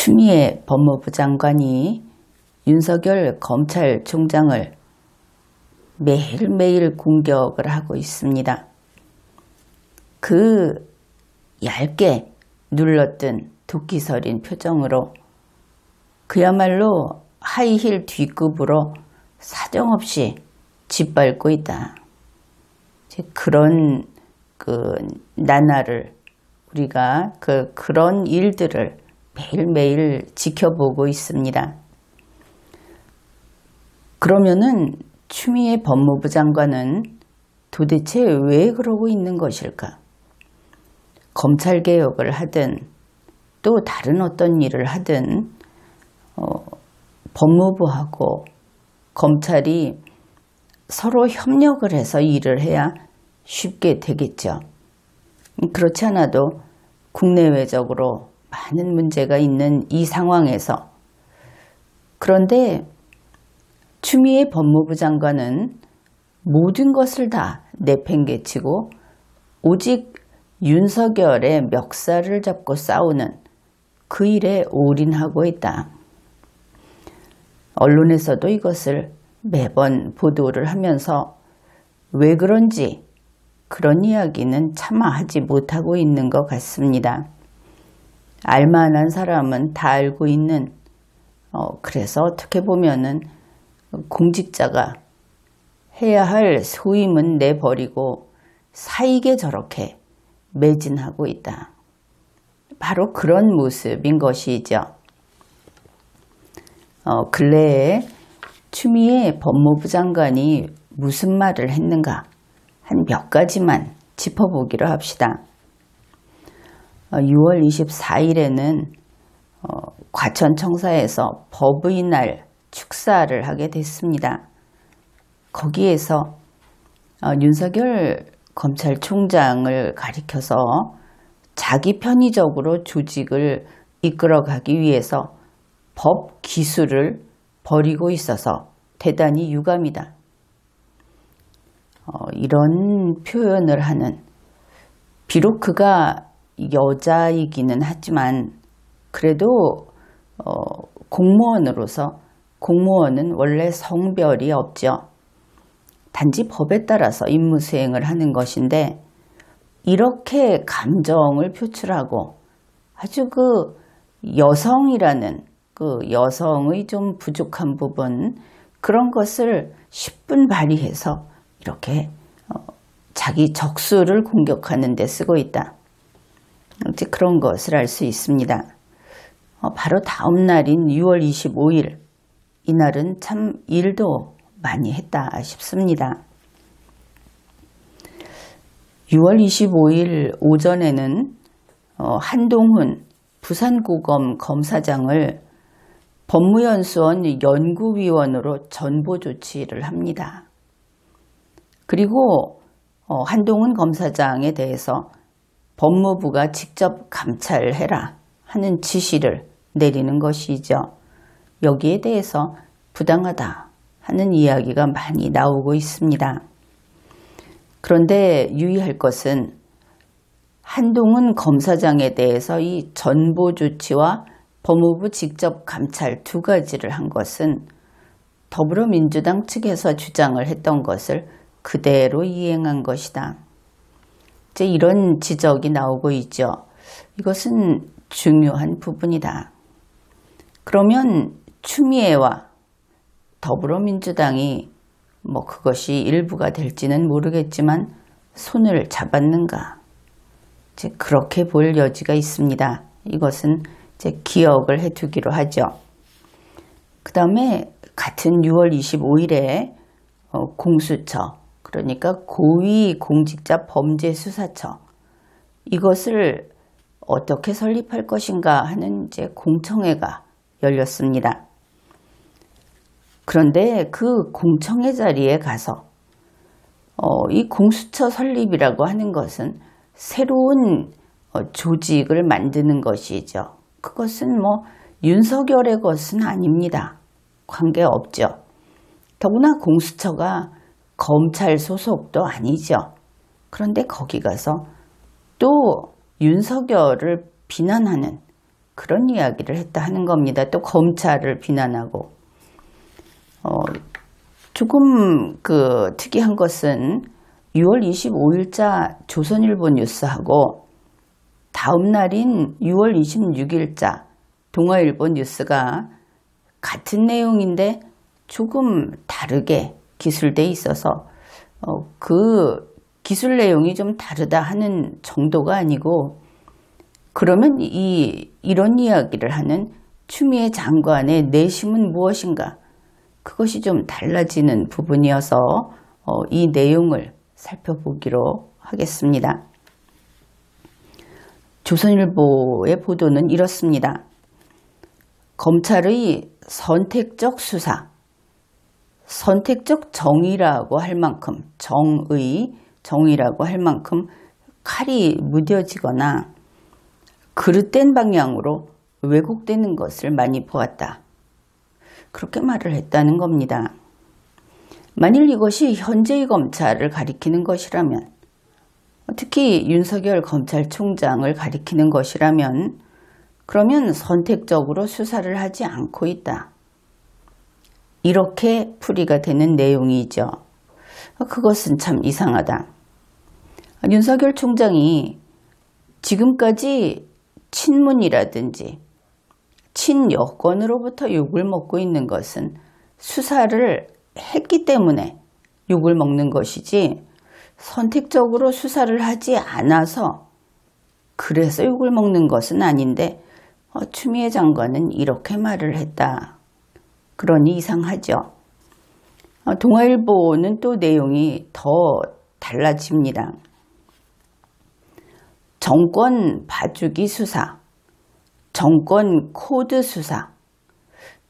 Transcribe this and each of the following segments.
추미애 법무부 장관이 윤석열 검찰총장을 매일매일 공격을 하고 있습니다. 그 얇게 눌렀던 도끼서린 표정으로 그야말로 하이힐 D급으로 사정없이 짓밟고 있다. 그런 나날을 우리가 그런 일들을 매일매일 지켜보고 있습니다. 그러면은 추미애 법무부 장관은 도대체 왜 그러고 있는 것일까? 검찰개혁을 하든 또 다른 어떤 일을 하든 법무부하고 검찰이 서로 협력을 해서 일을 해야 쉽게 되겠죠. 그렇지 않아도 국내외적으로 많은 문제가 있는 이 상황에서 그런데 추미애 법무부 장관은 모든 것을 다 내팽개치고 오직 윤석열의 멱살을 잡고 싸우는 그 일에 올인하고 있다. 언론에서도 이것을 매번 보도를 하면서 왜 그런지 그런 이야기는 차마 하지 못하고 있는 것 같습니다. 알만한 사람은 다 알고 있는 그래서 어떻게 보면은 공직자가 해야 할 소임은 내버리고 사익에 저렇게 매진하고 있다. 바로 그런 모습인 것이죠. 근래에 추미애 법무부 장관이 무슨 말을 했는가 한 몇 가지만 짚어보기로 합시다. 6월 24일에는 과천청사에서 법의날 축사를 하게 됐습니다. 거기에서 윤석열 검찰총장을 가리켜서 자기 편의적으로 조직을 이끌어가기 위해서 법 기술을 버리고 있어서 대단히 유감이다. 이런 표현을 하는, 비록 그가 여자이기는 하지만 그래도 공무원으로서 공무원은 원래 성별이 없죠. 단지 법에 따라서 임무 수행을 하는 것인데 이렇게 감정을 표출하고 아주 여성이라는 여성의 좀 부족한 부분 그런 것을 10분 발휘해서 이렇게 자기 적수를 공격하는 데 쓰고 있다. 그런 것을 알 수 있습니다. 바로 다음 날인 6월 25일 이날은 참 일도 많이 했다 싶습니다. 6월 25일 오전에는 한동훈 부산고검 검사장을 법무연수원 연구위원으로 전보 조치를 합니다. 그리고 한동훈 검사장에 대해서 법무부가 직접 감찰해라 하는 지시를 내리는 것이죠. 여기에 대해서 부당하다 하는 이야기가 많이 나오고 있습니다. 그런데 유의할 것은 한동훈 검사장에 대해서 이 전보 조치와 법무부 직접 감찰 두 가지를 한 것은 더불어민주당 측에서 주장을 했던 것을 그대로 이행한 것이다. 이제 이런 지적이 나오고 있죠. 이것은 중요한 부분이다. 그러면 추미애와 더불어민주당이 그것이 일부가 될지는 모르겠지만 손을 잡았는가? 이제 그렇게 볼 여지가 있습니다. 이것은 이제 기억을 해두기로 하죠. 그 다음에 같은 6월 25일에 공수처, 그러니까 고위공직자범죄수사처 이것을 어떻게 설립할 것인가 하는 이제 공청회가 열렸습니다. 그런데 그 공청회 자리에 가서 이 공수처 설립이라고 하는 것은 새로운 조직을 만드는 것이죠. 그것은 윤석열의 것은 아닙니다. 관계없죠. 더구나 공수처가 검찰 소속도 아니죠. 그런데 거기 가서 또 윤석열을 비난하는 그런 이야기를 했다 하는 겁니다. 또 검찰을 비난하고 조금 특이한 것은 6월 25일자 조선일보 뉴스하고 다음 날인 6월 26일자 동아일보 뉴스가 같은 내용인데 조금 다르게 기술돼 있어서 그 기술 내용이 좀 다르다 하는 정도가 아니고, 그러면 이런 이야기를 하는 추미애 장관의 내심은 무엇인가, 그것이 좀 달라지는 부분이어서 이 내용을 살펴보기로 하겠습니다. 조선일보의 보도는 이렇습니다. 검찰의 선택적 수사, 선택적 정의라고 할 만큼, 정의라고 할 만큼 칼이 무뎌지거나 그릇된 방향으로 왜곡되는 것을 많이 보았다. 그렇게 말을 했다는 겁니다. 만일 이것이 현재의 검찰을 가리키는 것이라면, 특히 윤석열 검찰총장을 가리키는 것이라면, 그러면 선택적으로 수사를 하지 않고 있다. 이렇게 풀이가 되는 내용이죠. 그것은 참 이상하다. 윤석열 총장이 지금까지 친문이라든지 친여권으로부터 욕을 먹고 있는 것은 수사를 했기 때문에 욕을 먹는 것이지, 선택적으로 수사를 하지 않아서 그래서 욕을 먹는 것은 아닌데 추미애 장관은 이렇게 말을 했다. 그러니 이상하죠. 동아일보는 또 내용이 더 달라집니다. 정권 봐주기 수사, 정권 코드 수사,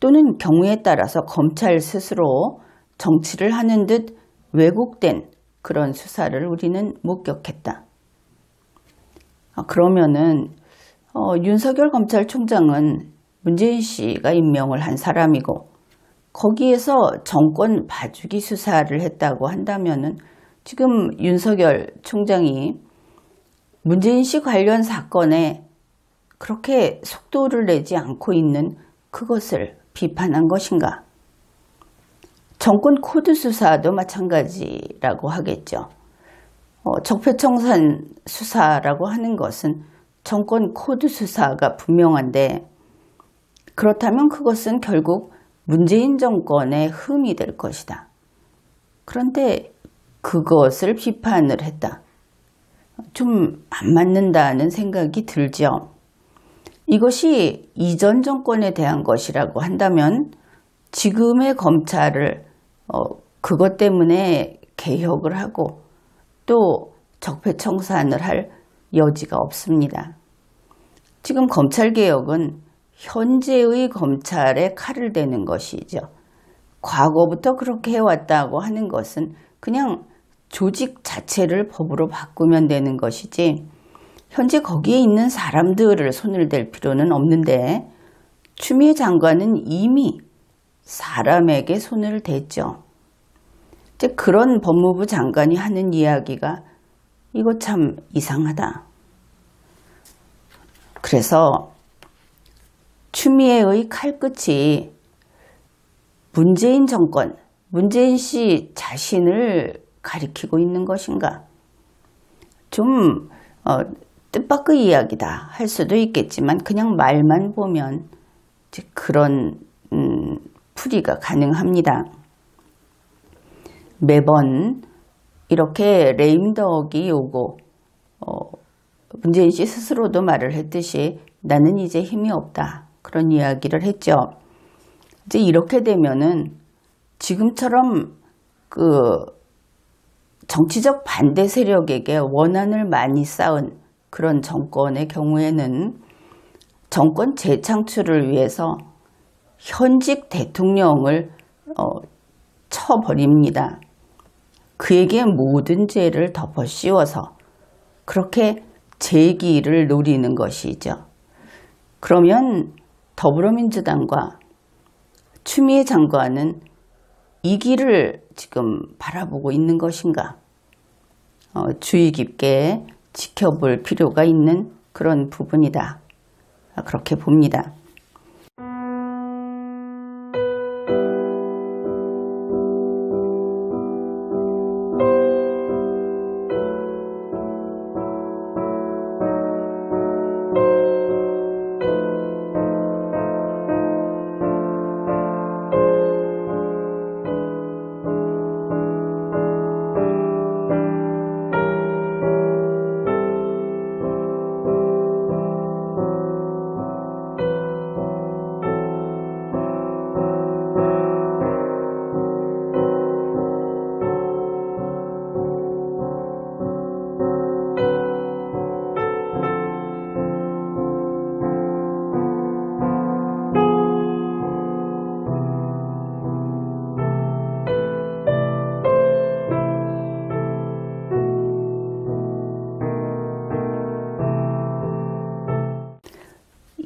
또는 경우에 따라서 검찰 스스로 정치를 하는 듯 왜곡된 그런 수사를 우리는 목격했다. 그러면은 윤석열 검찰총장은 문재인 씨가 임명을 한 사람이고, 거기에서 정권 봐주기 수사를 했다고 한다면은 지금 윤석열 총장이 문재인 씨 관련 사건에 그렇게 속도를 내지 않고 있는 그것을 비판한 것인가? 정권 코드 수사도 마찬가지라고 하겠죠. 적폐청산 수사라고 하는 것은 정권 코드 수사가 분명한데, 그렇다면 그것은 결국 문재인 정권의 흠이 될 것이다. 그런데 그것을 비판을 했다. 좀 안 맞는다는 생각이 들죠. 이것이 이전 정권에 대한 것이라고 한다면 지금의 검찰을 그것 때문에 개혁을 하고 또 적폐청산을 할 여지가 없습니다. 지금 검찰개혁은 현재의 검찰에 칼을 대는 것이죠. 과거부터 그렇게 해왔다고 하는 것은 그냥 조직 자체를 법으로 바꾸면 되는 것이지, 현재 거기에 있는 사람들을 손을 댈 필요는 없는데, 추미애 장관은 이미 사람에게 손을 댔죠. 이제 그런 법무부 장관이 하는 이야기가 이거 참 이상하다. 그래서 추미애의 칼끝이 문재인 정권, 문재인 씨 자신을 가리키고 있는 것인가? 좀 뜻밖의 이야기다 할 수도 있겠지만, 그냥 말만 보면 이제 그런 풀이가 가능합니다. 매번 이렇게 레임덕이 오고 문재인 씨 스스로도 말을 했듯이 나는 이제 힘이 없다, 그런 이야기를 했죠. 이제 이렇게 되면은 지금처럼 정치적 반대 세력에게 원한을 많이 쌓은 그런 정권의 경우에는 정권 재창출을 위해서 현직 대통령을 쳐버립니다. 그에게 모든 죄를 덮어 씌워서 그렇게 재기를 노리는 것이죠. 그러면 더불어민주당과 추미애 장관은 이 길을 지금 바라보고 있는 것인가? 주의 깊게 지켜볼 필요가 있는 그런 부분이다. 그렇게 봅니다.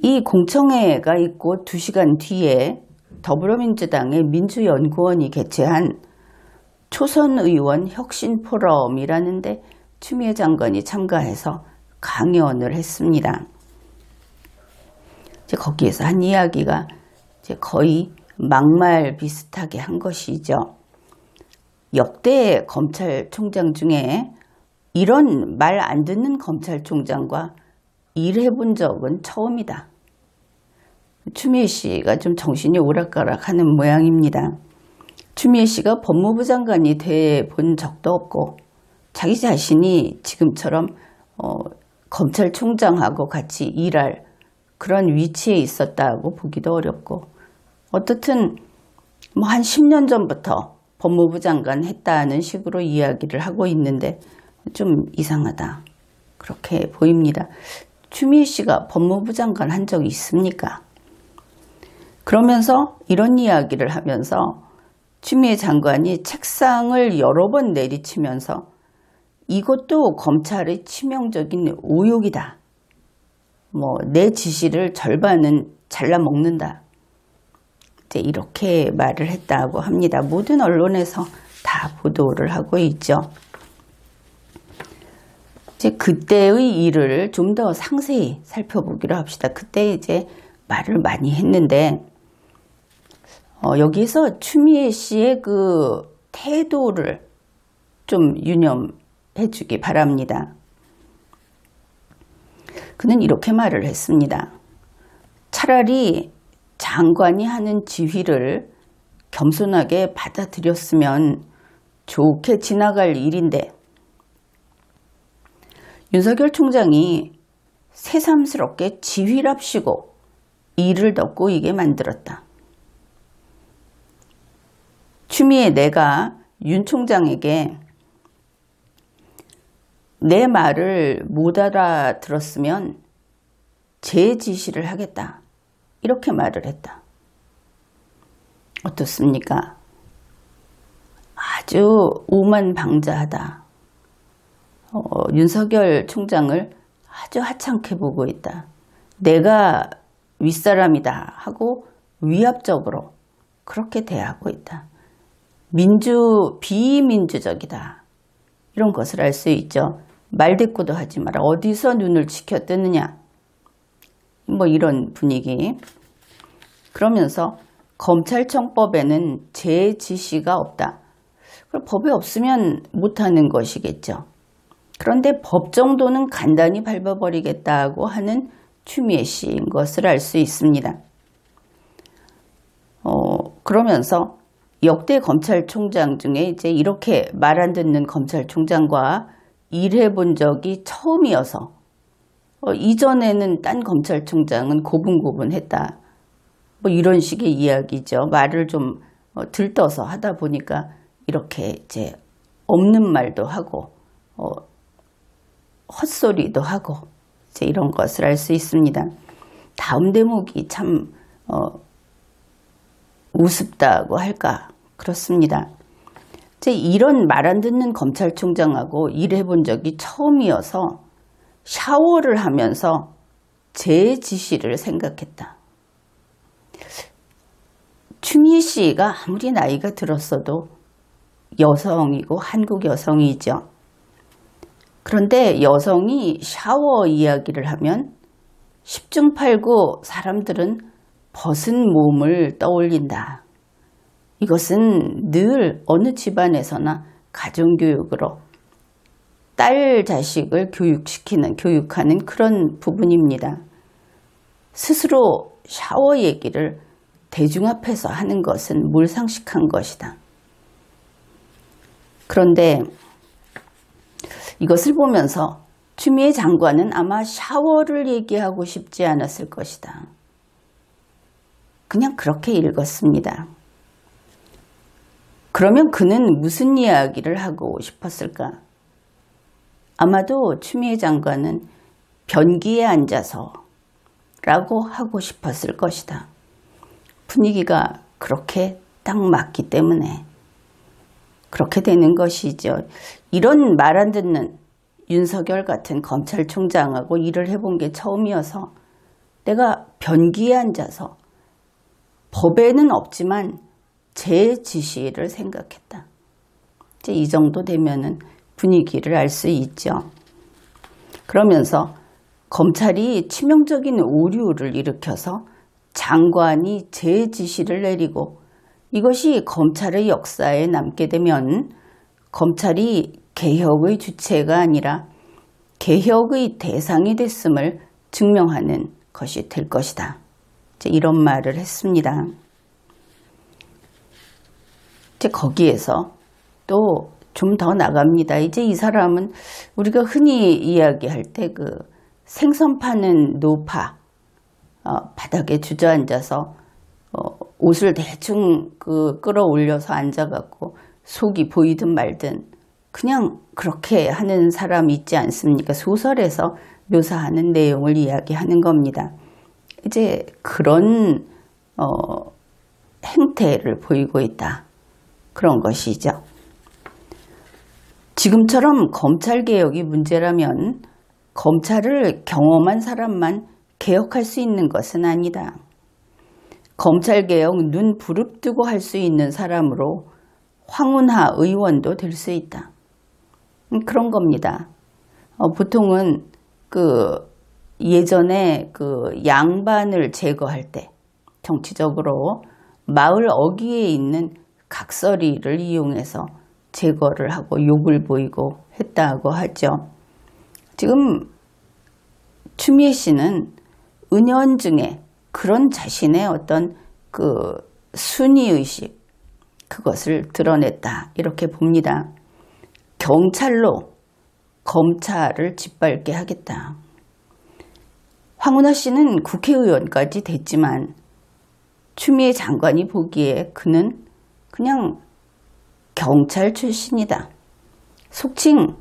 이 공청회가 있고 2시간 뒤에 더불어민주당의 민주연구원이 개최한 초선의원 혁신포럼이라는데 추미애 장관이 참가해서 강연을 했습니다. 이제 거기에서 한 이야기가 이제 거의 막말 비슷하게 한 것이죠. 역대 검찰총장 중에 이런 말 안 듣는 검찰총장과 일해본 적은 처음이다. 추미애 씨가 좀 정신이 오락가락하는 모양입니다. 추미애 씨가 법무부 장관이 돼 본 적도 없고 자기 자신이 지금처럼 검찰총장하고 같이 일할 그런 위치에 있었다고 보기도 어렵고 어떻든 뭐 한 10년 전부터 법무부 장관 했다는 식으로 이야기를 하고 있는데 좀 이상하다. 그렇게 보입니다. 추미애 씨가 법무부 장관 한 적이 있습니까? 그러면서 이런 이야기를 하면서 추미애 장관이 책상을 여러 번 내리치면서 이것도 검찰의 치명적인 오욕이다. 내 지시를 절반은 잘라 먹는다. 이제 이렇게 말을 했다고 합니다. 모든 언론에서 다 보도를 하고 있죠. 이제 그때의 일을 좀 더 상세히 살펴보기로 합시다. 그때 이제 말을 많이 했는데 여기서 추미애 씨의 그 태도를 좀 유념해 주기 바랍니다. 그는 이렇게 말을 했습니다. 차라리 장관이 하는 지휘를 겸손하게 받아들였으면 좋게 지나갈 일인데 윤석열 총장이 새삼스럽게 지휘랍시고 일을 더 꼬이게 만들었다. 추미애 내가 윤 총장에게 내 말을 못 알아들었으면 제 지시를 하겠다. 이렇게 말을 했다. 어떻습니까? 아주 오만방자하다. 윤석열 총장을 아주 하찮게 보고 있다. 내가 윗사람이다 하고 위압적으로 그렇게 대하고 있다. 비민주적이다. 이런 것을 알 수 있죠. 말대꾸도 하지 마라. 어디서 눈을 치켜뜨느냐. 이런 분위기. 그러면서 검찰청법에는 제 지시가 없다. 법에 없으면 못하는 것이겠죠. 그런데 법 정도는 간단히 밟아버리겠다고 하는 추미애 씨인 것을 알 수 있습니다. 그러면서 역대 검찰총장 중에 이제 이렇게 말 안 듣는 검찰총장과 일해본 적이 처음이어서 이전에는 딴 검찰총장은 고분고분했다. 이런 식의 이야기죠. 말을 좀 들떠서 하다 보니까 이렇게 이제 없는 말도 하고 헛소리도 하고 이제 이런 것을 알 수 있습니다. 다음 대목이 참 우습다고 할까 그렇습니다. 이제 이런 말 안 듣는 검찰총장하고 일해본 적이 처음이어서 샤워를 하면서 제 지시를 생각했다. 추미애 씨가 아무리 나이가 들었어도 여성이고 한국 여성이죠. 그런데 여성이 샤워 이야기를 하면 10중8구 사람들은 벗은 몸을 떠올린다. 이것은 늘 어느 집안에서나 가정교육으로 딸 자식을 교육하는 그런 부분입니다. 스스로 샤워 얘기를 대중 앞에서 하는 것은 몰상식한 것이다. 그런데 이것을 보면서 추미애 장관은 아마 샤워를 얘기하고 싶지 않았을 것이다. 그냥 그렇게 읽었습니다. 그러면 그는 무슨 이야기를 하고 싶었을까? 아마도 추미애 장관은 변기에 앉아서 라고 하고 싶었을 것이다. 분위기가 그렇게 딱 맞기 때문에 그렇게 되는 것이죠. 이런 말 안 듣는 윤석열 같은 검찰총장하고 일을 해본 게 처음이어서 내가 변기에 앉아서 법에는 없지만 제 지시를 생각했다. 이제 이 정도 되면은 분위기를 알 수 있죠. 그러면서 검찰이 치명적인 오류를 일으켜서 장관이 제 지시를 내리고 이것이 검찰의 역사에 남게 되면 검찰이 개혁의 주체가 아니라 개혁의 대상이 됐음을 증명하는 것이 될 것이다. 이제 이런 말을 했습니다. 이제 거기에서 또 좀 더 나갑니다. 이제 이 사람은 우리가 흔히 이야기할 때 그 생선 파는 노파 바닥에 주저앉아서 옷을 대충 끌어올려서 앉아갖고 속이 보이든 말든 그냥 그렇게 하는 사람 있지 않습니까? 소설에서 묘사하는 내용을 이야기하는 겁니다. 이제 그런 행태를 보이고 있다. 그런 것이죠. 지금처럼 검찰개혁이 문제라면 검찰을 경험한 사람만 개혁할 수 있는 것은 아니다. 검찰개혁 눈 부릅뜨고 할 수 있는 사람으로 황운하 의원도 될 수 있다. 그런 겁니다. 보통은 예전에 양반을 제거할 때 정치적으로 마을 어귀에 있는 각설이를 이용해서 제거를 하고 욕을 보이고 했다고 하죠. 지금 추미애 씨는 은연중에 그런 자신의 어떤 순위의식 그것을 드러냈다 이렇게 봅니다. 경찰로 검찰을 짓밟게 하겠다. 황운하 씨는 국회의원까지 됐지만 추미애 장관이 보기에 그는 그냥 경찰 출신이다. 속칭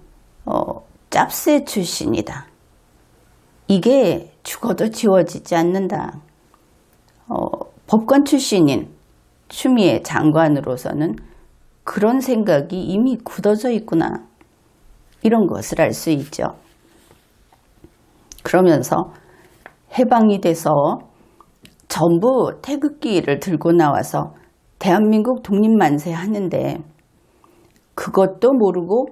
짭새 출신이다. 이게 죽어도 지워지지 않는다. 법관 출신인 추미애 장관으로서는 그런 생각이 이미 굳어져 있구나. 이런 것을 알 수 있죠. 그러면서 해방이 돼서 전부 태극기를 들고 나와서 대한민국 독립만세 하는데 그것도 모르고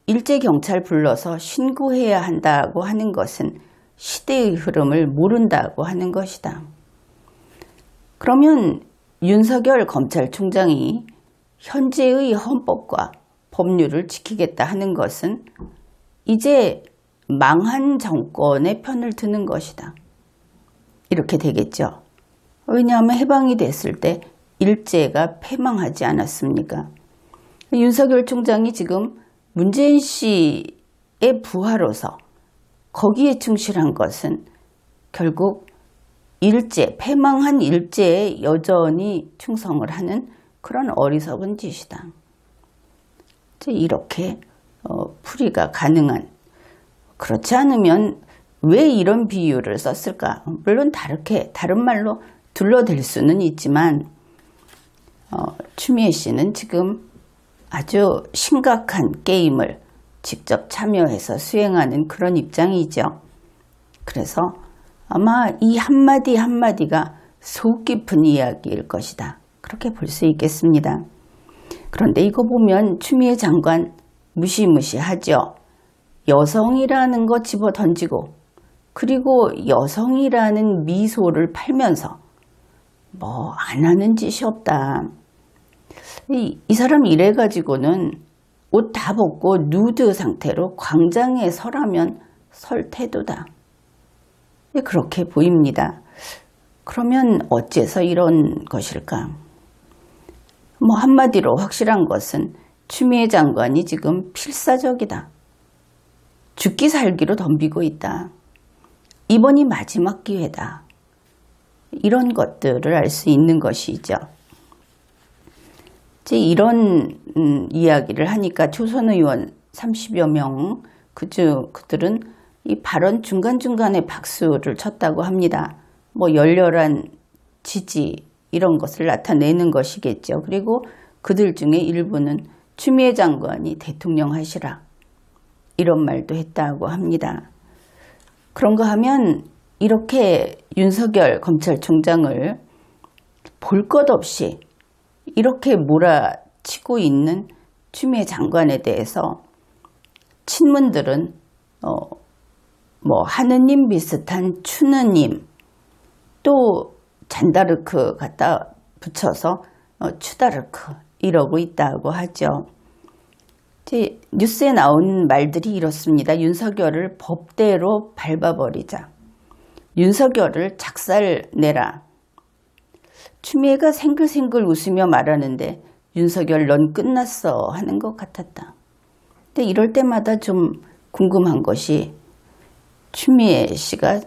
일제경찰 불러서 신고해야 한다고 하는 것은 시대의 흐름을 모른다고 하는 것이다. 그러면 윤석열 검찰총장이 현재의 헌법과 법률을 지키겠다 하는 것은 이제 망한 정권의 편을 드는 것이다. 이렇게 되겠죠. 왜냐하면 해방이 됐을 때 일제가 패망하지 않았습니까? 윤석열 총장이 지금 문재인 씨의 부하로서 거기에 충실한 것은 결국 패망한 일제에 여전히 충성을 하는 그런 어리석은 짓이다. 이렇게 풀이가 가능한, 그렇지 않으면 왜 이런 비유를 썼을까? 물론 다른 말로 둘러댈 수는 있지만 추미애 씨는 지금 아주 심각한 게임을 직접 참여해서 수행하는 그런 입장이죠. 그래서 아마 이 한마디 한마디가 속 깊은 이야기일 것이다. 그렇게 볼 수 있겠습니다. 그런데 이거 보면 추미애 장관 무시무시하죠. 여성이라는 거 집어 던지고 그리고 여성이라는 미소를 팔면서 뭐 안 하는 짓이 없다. 이 사람 이래가지고는 옷 다 벗고 누드 상태로 광장에 서라면 설 태도다. 그렇게 보입니다. 그러면 어째서 이런 것일까? 뭐 한마디로 확실한 것은 추미애 장관이 지금 필사적이다. 죽기 살기로 덤비고 있다. 이번이 마지막 기회다. 이런 것들을 알 수 있는 것이죠. 이제 이런 이야기를 하니까 조선 의원 30여 명 그들은 이 발언 중간중간에 박수를 쳤다고 합니다. 뭐 열렬한 지지 이런 것을 나타내는 것이겠죠. 그리고 그들 중에 일부는 추미애 장관이 대통령 하시라 이런 말도 했다고 합니다. 그런가 하면 이렇게 윤석열 검찰총장을 볼 것 없이 이렇게 몰아치고 있는 추미애 장관에 대해서 친문들은 뭐 하느님 비슷한 추느님 또 잔다르크 갖다 붙여서 추다르크 이러고 있다고 하죠. 이제 뉴스에 나온 말들이 이렇습니다. 윤석열을 법대로 밟아버리자. 윤석열을 작살내라. 추미애가 생글생글 웃으며 말하는데 윤석열 넌 끝났어 하는 것 같았다. 근데 이럴 때마다 좀 궁금한 것이 추미애 씨가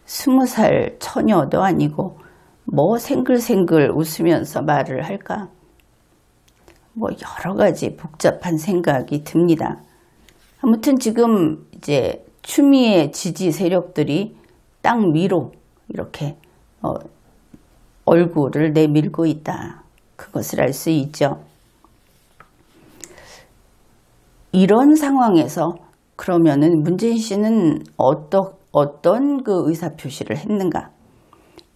20살 처녀도 아니고 뭐 생글생글 웃으면서 말을 할까? 뭐 여러 가지 복잡한 생각이 듭니다. 아무튼 지금 이제 추미애 지지 세력들이 땅 위로 이렇게 얼굴을 내밀고 있다. 그것을 알 수 있죠. 이런 상황에서 그러면은 문재인 씨는 어떤 그 의사표시를 했는가?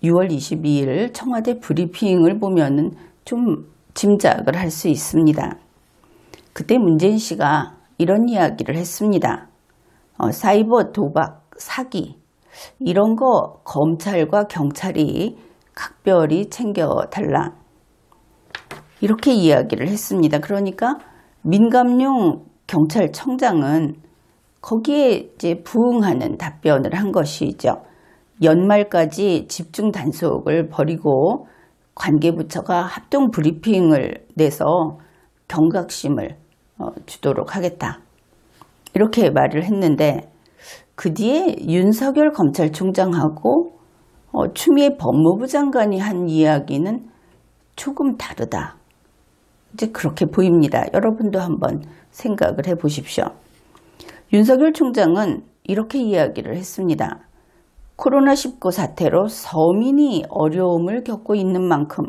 6월 22일 청와대 브리핑을 보면은 좀 짐작을 할 수 있습니다. 그때 문재인 씨가 이런 이야기를 했습니다. 사이버 도박, 사기 이런 거 검찰과 경찰이 각별히 챙겨달라. 이렇게 이야기를 했습니다. 그러니까 민감용 경찰청장은 거기에 이제 부응하는 답변을 한 것이죠. 연말까지 집중 단속을 벌이고 관계부처가 합동 브리핑을 내서 경각심을 주도록 하겠다. 이렇게 말을 했는데 그 뒤에 윤석열 검찰총장하고 추미애 법무부 장관이 한 이야기는 조금 다르다. 이제 그렇게 보입니다. 여러분도 한번 생각을 해 보십시오. 윤석열 총장은 이렇게 이야기를 했습니다. 코로나19 사태로 서민이 어려움을 겪고 있는 만큼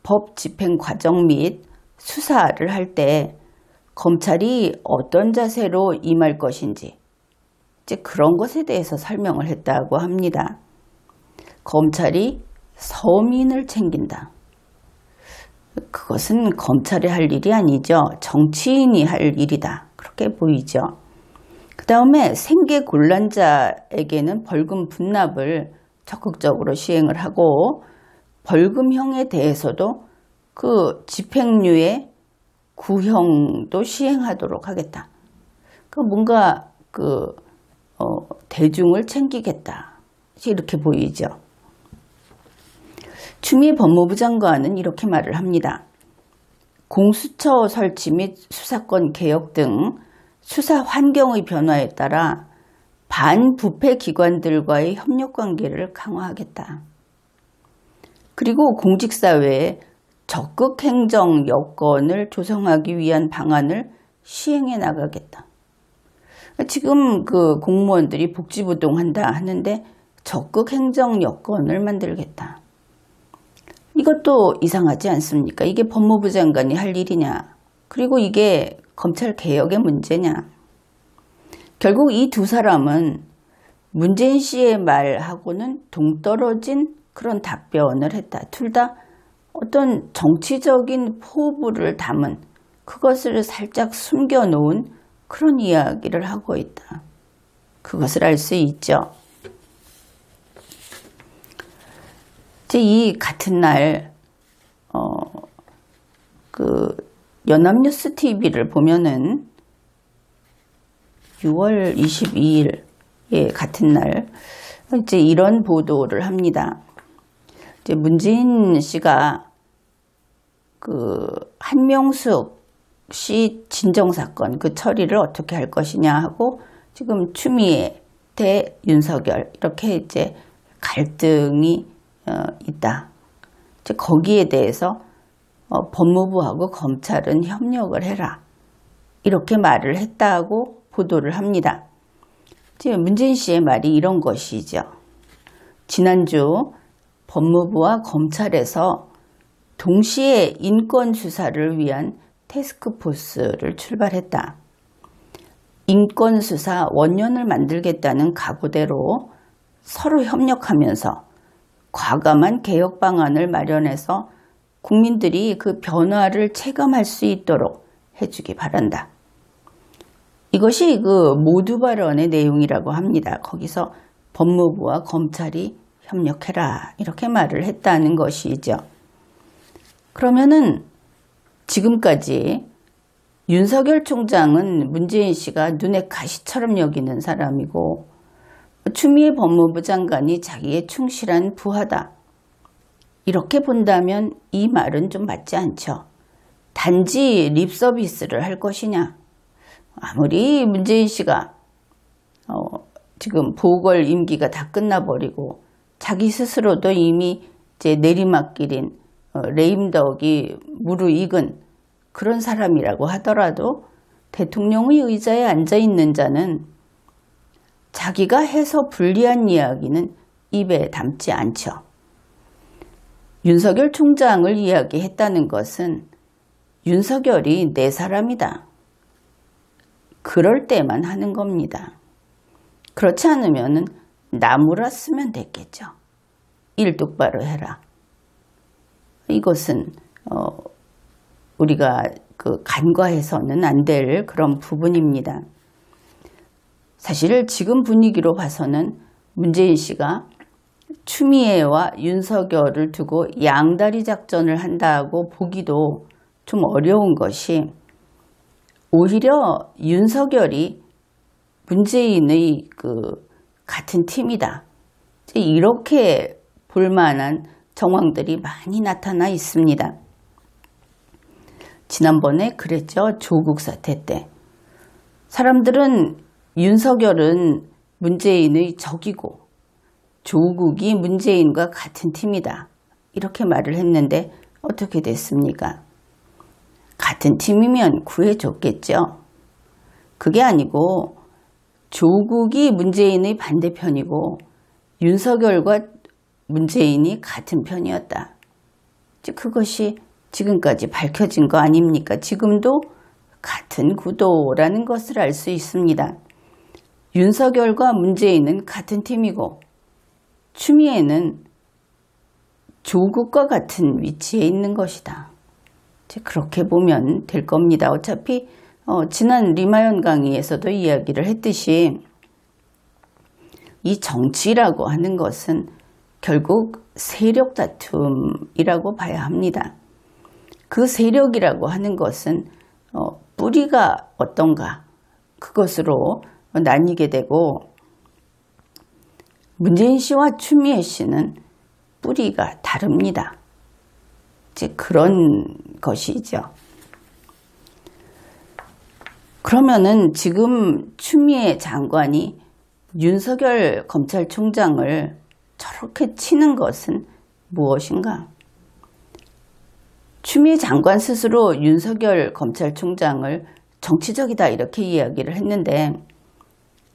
법 집행 과정 및 수사를 할 때 검찰이 어떤 자세로 임할 것인지 이제 그런 것에 대해서 설명을 했다고 합니다. 검찰이 서민을 챙긴다. 그것은 검찰이 할 일이 아니죠. 정치인이 할 일이다. 그렇게 보이죠. 그 다음에 생계 곤란자에게는 벌금 분납을 적극적으로 시행을 하고 벌금형에 대해서도 그 집행유예 구형도 시행하도록 하겠다. 뭔가 대중을 챙기겠다. 이렇게 보이죠. 추미애 법무부 장관은 이렇게 말을 합니다. 공수처 설치 및 수사권 개혁 등 수사 환경의 변화에 따라 반부패 기관들과의 협력 관계를 강화하겠다. 그리고 공직사회에 적극 행정 여건을 조성하기 위한 방안을 시행해 나가겠다. 지금 그 공무원들이 복지부동한다 하는데 적극 행정 여건을 만들겠다. 이것도 이상하지 않습니까? 이게 법무부 장관이 할 일이냐? 그리고 이게 검찰 개혁의 문제냐? 결국 이 두 사람은 문재인 씨의 말하고는 동떨어진 그런 답변을 했다. 둘 다 어떤 정치적인 포부를 담은 그것을 살짝 숨겨놓은 그런 이야기를 하고 있다. 그것을 알 수 있죠. 이제 이 같은 날 그 연합뉴스 TV를 보면은 6월 22일 같은 날 이제 이런 보도를 합니다. 이제 문재인 씨가 그 한명숙 씨 진정사건 그 처리를 어떻게 할 것이냐 하고 지금 추미애 대 윤석열 이렇게 이제 갈등이 있다. 이제 거기에 대해서 법무부하고 검찰은 협력을 해라. 이렇게 말을 했다고 보도를 합니다. 지금 문재인 씨의 말이 이런 것이죠. 지난주 법무부와 검찰에서 동시에 인권 수사를 위한 태스크포스를 출발했다. 인권 수사 원년을 만들겠다는 각오대로 서로 협력하면서 과감한 개혁 방안을 마련해서 국민들이 그 변화를 체감할 수 있도록 해주기 바란다. 이것이 그 모두 발언의 내용이라고 합니다. 거기서 법무부와 검찰이 협력해라 이렇게 말을 했다는 것이죠. 그러면은 지금까지 윤석열 총장은 문재인 씨가 눈에 가시처럼 여기는 사람이고 추미애 법무부 장관이 자기의 충실한 부하다. 이렇게 본다면 이 말은 좀 맞지 않죠. 단지 립서비스를 할 것이냐. 아무리 문재인 씨가 지금 보궐 임기가 다 끝나버리고 자기 스스로도 이미 이제 내리막길인 레임덕이 무르익은 그런 사람이라고 하더라도 대통령의 의자에 앉아있는 자는 자기가 해서 불리한 이야기는 입에 담지 않죠. 윤석열 총장을 이야기했다는 것은 윤석열이 내 사람이다. 그럴 때만 하는 겁니다. 그렇지 않으면 나무라 쓰면 됐겠죠. 일 똑바로 해라. 이것은 우리가 그 간과해서는 안 될 그런 부분입니다. 사실 지금 분위기로 봐서는 문재인 씨가 추미애와 윤석열을 두고 양다리 작전을 한다고 보기도 좀 어려운 것이 오히려 윤석열이 문재인의 그 같은 팀이다. 이렇게 볼만한 정황들이 많이 나타나 있습니다. 지난번에 그랬죠. 조국 사태 때. 사람들은 윤석열은 문재인의 적이고 조국이 문재인과 같은 팀이다. 이렇게 말을 했는데 어떻게 됐습니까? 같은 팀이면 구해줬겠죠. 그게 아니고 조국이 문재인의 반대편이고 윤석열과 문재인이 같은 편이었다. 그것이 지금까지 밝혀진 거 아닙니까? 지금도 같은 구도라는 것을 알 수 있습니다. 윤석열과 문재인은 같은 팀이고 추미애는 조국과 같은 위치에 있는 것이다. 그렇게 보면 될 겁니다. 어차피 지난 리마연 강의에서도 이야기를 했듯이 이 정치라고 하는 것은 결국 세력 다툼이라고 봐야 합니다. 그 세력이라고 하는 것은 뿌리가 어떤가 그것으로 나뉘게 되고 문재인 씨와 추미애 씨는 뿌리가 다릅니다. 이제 그런 것이죠. 그러면은 지금 추미애 장관이 윤석열 검찰총장을 저렇게 치는 것은 무엇인가? 추미애 장관 스스로 윤석열 검찰총장을 정치적이다 이렇게 이야기를 했는데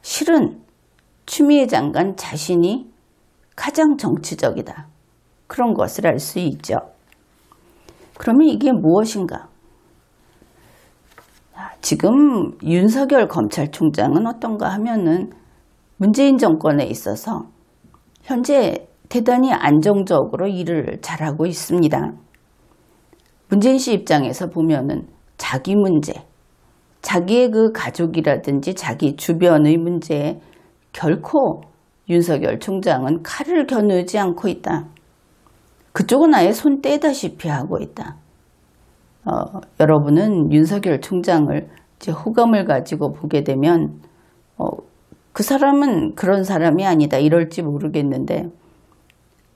실은 추미애 장관 자신이 가장 정치적이다. 그런 것을 알 수 있죠. 그러면 이게 무엇인가? 지금 윤석열 검찰총장은 어떤가 하면은 문재인 정권에 있어서 현재 대단히 안정적으로 일을 잘하고 있습니다. 문재인 씨 입장에서 보면은 자기 문제, 자기의 그 가족이라든지 자기 주변의 문제에 결코 윤석열 총장은 칼을 겨누지 않고 있다. 그쪽은 아예 손 떼다시피 하고 있다. 여러분은 윤석열 총장을 이제 호감을 가지고 보게 되면 그 사람은 그런 사람이 아니다 이럴지 모르겠는데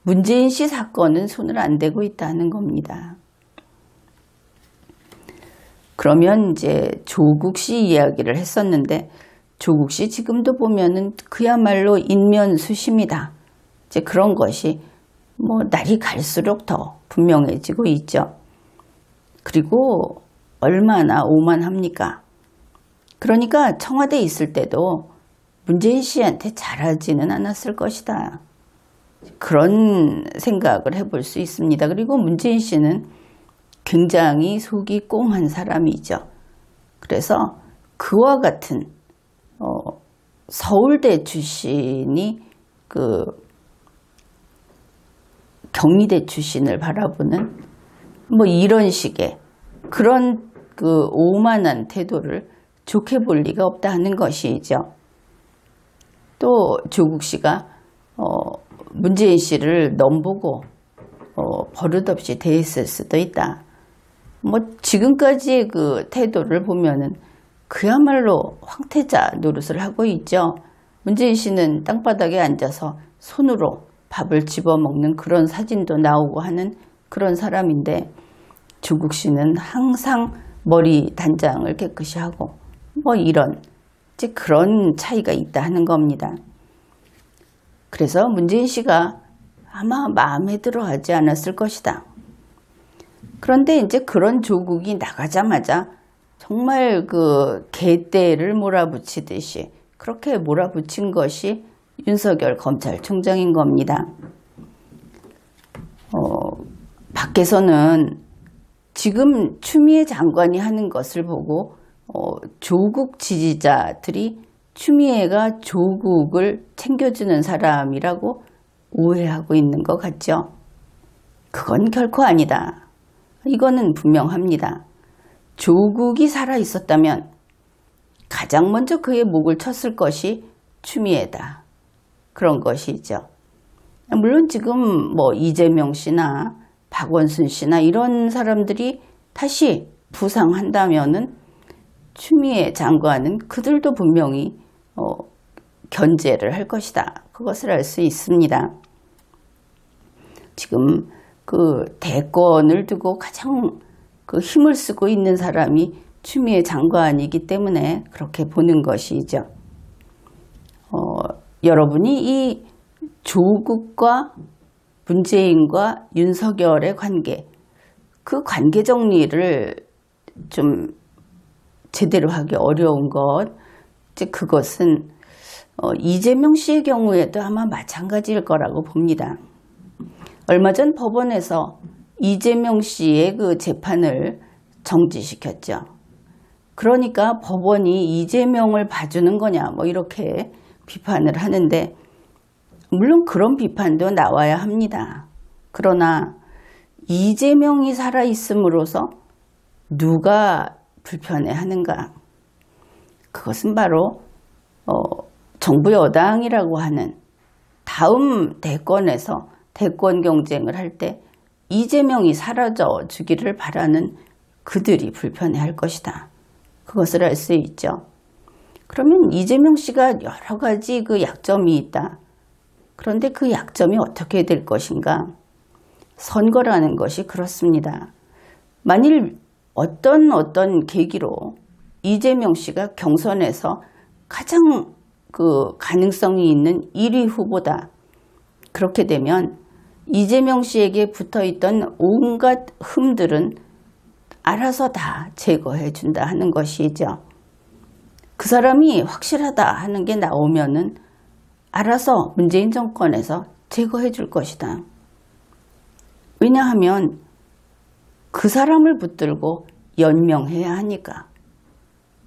문재인 씨 사건은 손을 안 대고 있다는 겁니다. 그러면 이제 조국 씨 이야기를 했었는데 조국 씨 지금도 보면은 그야말로 인면수심이다. 이제 그런 것이 날이 갈수록 더 분명해지고 있죠. 그리고 얼마나 오만합니까? 그러니까 청와대에 있을 때도 문재인 씨한테 잘하지는 않았을 것이다. 그런 생각을 해볼 수 있습니다. 그리고 문재인 씨는 굉장히 속이 꽁한 사람이죠. 그래서 그와 같은 서울대 출신이 그 경희대 출신을 바라보는 이런 식의 그런 그 오만한 태도를 좋게 볼 리가 없다 하는 것이죠. 또 조국 씨가 문재인 씨를 넘보고 버릇없이 대했을 수도 있다. 지금까지의 그 태도를 보면은 그야말로 황태자 노릇을 하고 있죠. 문재인 씨는 땅바닥에 앉아서 손으로 밥을 집어먹는 그런 사진도 나오고 하는 그런 사람인데 조국 씨는 항상 머리 단장을 깨끗이 하고 이런 이제 그런 차이가 있다 하는 겁니다. 그래서 문재인 씨가 아마 마음에 들어 하지 않았을 것이다. 그런데 이제 그런 조국이 나가자마자 정말 그 개떼를 몰아붙이듯이 그렇게 몰아붙인 것이 윤석열 검찰총장인 겁니다. 밖에서는 지금 추미애 장관이 하는 것을 보고 조국 지지자들이 추미애가 조국을 챙겨주는 사람이라고 오해하고 있는 것 같죠. 그건 결코 아니다. 이거는 분명합니다. 조국이 살아있었다면 가장 먼저 그의 목을 쳤을 것이 추미애다. 그런 것이죠. 물론 지금 이재명 씨나 박원순 씨나 이런 사람들이 다시 부상한다면은 추미애 장관은 그들도 분명히 견제를 할 것이다. 그것을 알 수 있습니다. 지금 그 대권을 두고 가장 그 힘을 쓰고 있는 사람이 추미애 장관이기 때문에 그렇게 보는 것이죠. 여러분이 이 조국과 문재인과 윤석열의 관계, 그 관계 정리를 좀 제대로 하기 어려운 것, 이제 그것은 이재명 씨의 경우에도 아마 마찬가지일 거라고 봅니다. 얼마 전 법원에서 이재명 씨의 그 재판을 정지시켰죠. 그러니까 법원이 이재명을 봐주는 거냐 이렇게 비판을 하는데 물론 그런 비판도 나와야 합니다. 그러나 이재명이 살아있음으로써 누가 불편해하는가? 그것은 바로 정부 여당이라고 하는 다음 대권에서 대권 경쟁을 할 때 이재명이 사라져 주기를 바라는 그들이 불편해할 것이다. 그것을 알 수 있죠. 그러면 이재명 씨가 여러 가지 그 약점이 있다. 그런데 그 약점이 어떻게 될 것인가? 선거라는 것이 그렇습니다. 만일 어떤 계기로 이재명 씨가 경선에서 가장 그 가능성이 있는 1위 후보다. 그렇게 되면 이재명 씨에게 붙어있던 온갖 흠들은 알아서 다 제거해 준다 하는 것이죠. 그 사람이 확실하다 하는 게 나오면은 알아서 문재인 정권에서 제거해 줄 것이다. 왜냐하면 그 사람을 붙들고 연명해야 하니까.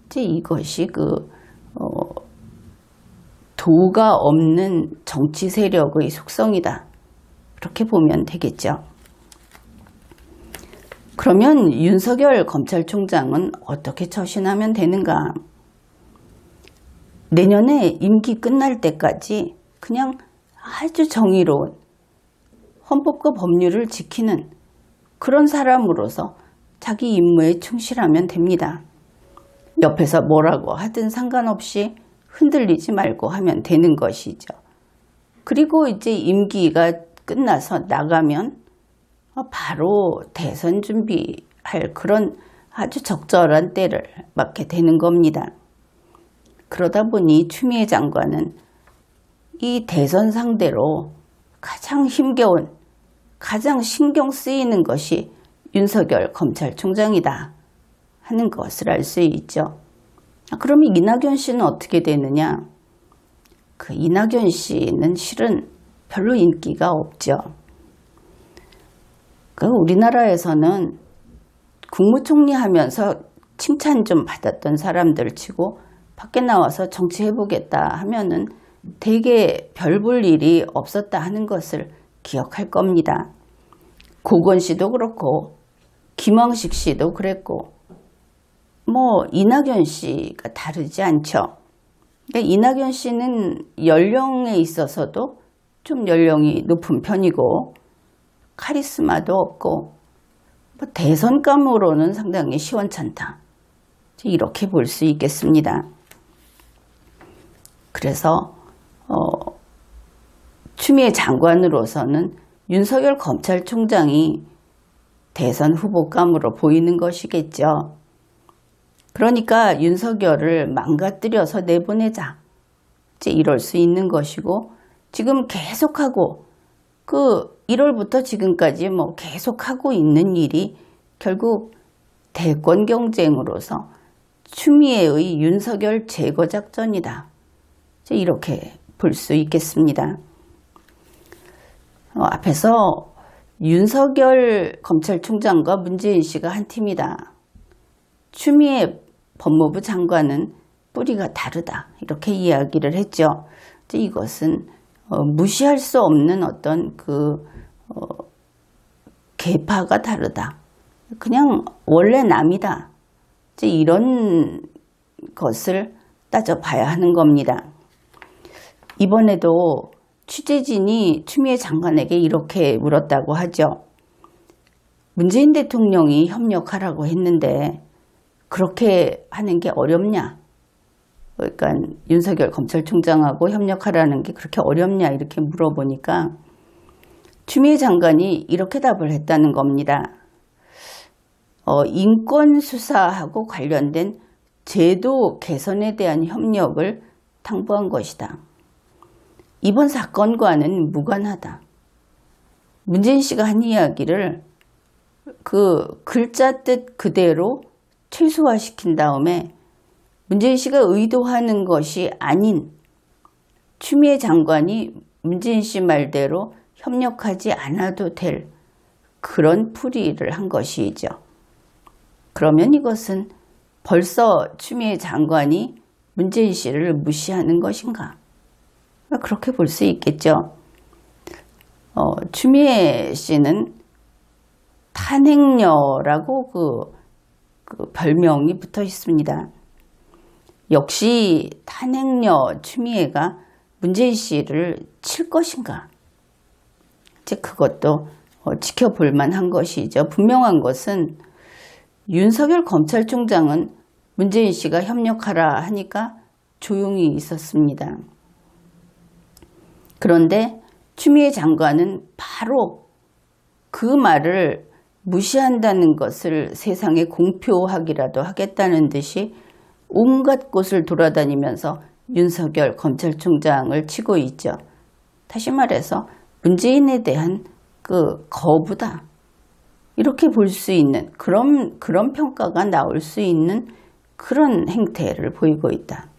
이제 이것이 도가 없는 정치 세력의 속성이다. 그렇게 보면 되겠죠. 그러면 윤석열 검찰총장은 어떻게 처신하면 되는가? 내년에 임기 끝날 때까지 그냥 아주 정의로운 헌법과 법률을 지키는 그런 사람으로서 자기 임무에 충실하면 됩니다. 옆에서 뭐라고 하든 상관없이 흔들리지 말고 하면 되는 것이죠. 그리고 이제 임기가 끝나서 나가면 바로 대선 준비할 그런 아주 적절한 때를 맞게 되는 겁니다. 그러다 보니 추미애 장관은 이 대선 상대로 가장 힘겨운, 가장 신경 쓰이는 것이 윤석열 검찰총장이다 하는 것을 알 수 있죠. 그러면 이낙연 씨는 어떻게 되느냐? 그 이낙연 씨는 실은 별로 인기가 없죠. 우리나라에서는 국무총리 하면서 칭찬 좀 받았던 사람들 치고 밖에 나와서 정치해보겠다 하면은 되게 별 볼 일이 없었다 하는 것을 기억할 겁니다. 고건 씨도 그렇고 김황식 씨도 그랬고 이낙연 씨가 다르지 않죠. 그러니까 이낙연 씨는 연령에 있어서도 좀 연령이 높은 편이고 카리스마도 없고 대선감으로는 상당히 시원찮다. 이렇게 볼 수 있겠습니다. 그래서 추미애 장관으로서는 윤석열 검찰총장이 대선 후보감으로 보이는 것이겠죠. 그러니까 윤석열을 망가뜨려서 내보내자. 이제 이럴 수 있는 것이고 지금 계속하고 1월부터 지금까지 계속하고 있는 일이 결국 대권 경쟁으로서 추미애의 윤석열 제거 작전이다. 이제 이렇게 볼 수 있겠습니다. 앞에서 윤석열 검찰총장과 문재인 씨가 한 팀이다. 추미애 법무부 장관은 뿌리가 다르다. 이렇게 이야기를 했죠. 이것은 무시할 수 없는 어떤 계파가 다르다. 그냥 원래 남이다. 이런 것을 따져봐야 하는 겁니다. 이번에도 취재진이 추미애 장관에게 이렇게 물었다고 하죠. 문재인 대통령이 협력하라고 했는데 그렇게 하는 게 어렵냐? 그러니까 윤석열 검찰총장하고 협력하라는 게 그렇게 어렵냐? 이렇게 물어보니까 추미애 장관이 이렇게 답을 했다는 겁니다. 인권 수사하고 관련된 제도 개선에 대한 협력을 당부한 것이다. 이번 사건과는 무관하다. 문재인 씨가 한 이야기를 글자 뜻 그대로 최소화시킨 다음에 문재인 씨가 의도하는 것이 아닌 추미애 장관이 문재인 씨 말대로 협력하지 않아도 될 그런 풀이를 한 것이죠. 그러면 이것은 벌써 추미애 장관이 문재인 씨를 무시하는 것인가? 그렇게 볼 수 있겠죠. 추미애 씨는 탄핵녀라고 그 별명이 붙어 있습니다. 역시 탄핵녀 추미애가 문재인 씨를 칠 것인가? 이제 그것도 지켜볼 만한 것이죠. 분명한 것은 윤석열 검찰총장은 문재인 씨가 협력하라 하니까 조용히 있었습니다. 그런데 추미애 장관은 바로 그 말을 무시한다는 것을 세상에 공표하기라도 하겠다는 듯이 온갖 곳을 돌아다니면서 윤석열 검찰총장을 치고 있죠. 다시 말해서 문재인에 대한 거부다. 이렇게 볼 수 있는 그런 평가가 나올 수 있는 그런 행태를 보이고 있다.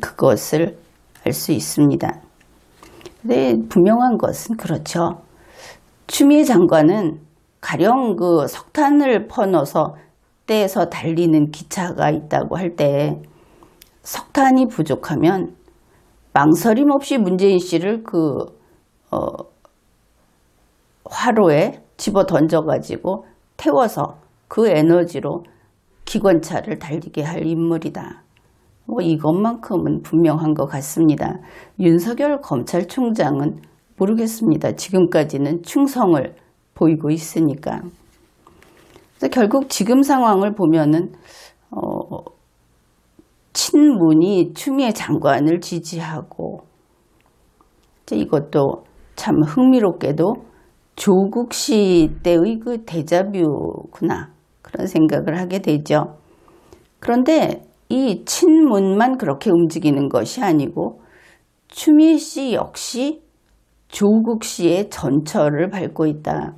그것을 알 수 있습니다. 근데 분명한 것은 그렇죠. 추미애 장관은 가령 석탄을 퍼넣어서 떼서 달리는 기차가 있다고 할 때 석탄이 부족하면 망설임 없이 문재인 씨를 화로에 집어 던져가지고 태워서 그 에너지로 기관차를 달리게 할 인물이다. 이것만큼은 분명한 것 같습니다. 윤석열 검찰총장은 모르겠습니다. 지금까지는 충성을 보이고 있으니까. 그래서 결국 지금 상황을 보면은 친문이 추미애 장관을 지지하고, 이것도 참 흥미롭게도 조국 시 때의 그 데자뷰구나, 그런 생각을 하게 되죠. 그런데 이 친문만 그렇게 움직이는 것이 아니고 추미애 씨 역시 조국 씨의 전철을 밟고 있다.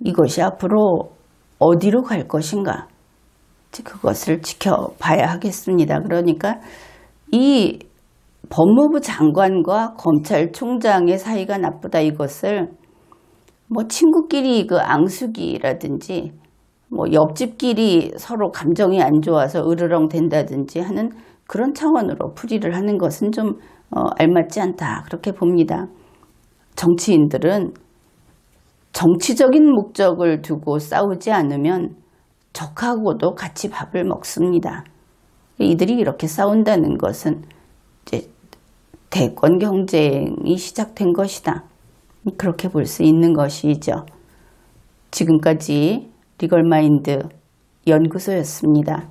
이것이 앞으로 어디로 갈 것인가? 그것을 지켜봐야 하겠습니다. 그러니까 이 법무부 장관과 검찰총장의 사이가 나쁘다, 이것을 뭐 친구끼리 그 앙숙이라든지 뭐 옆집끼리 서로 감정이 안 좋아서 으르렁 된다든지 하는 그런 차원으로 풀이를 하는 것은 좀 알맞지 않다, 그렇게 봅니다. 정치인들은 정치적인 목적을 두고 싸우지 않으면 적하고도 같이 밥을 먹습니다. 이들이 이렇게 싸운다는 것은 이제 대권 경쟁이 시작된 것이다, 그렇게 볼 수 있는 것이죠. 지금까지 리걸마인드 연구소였습니다.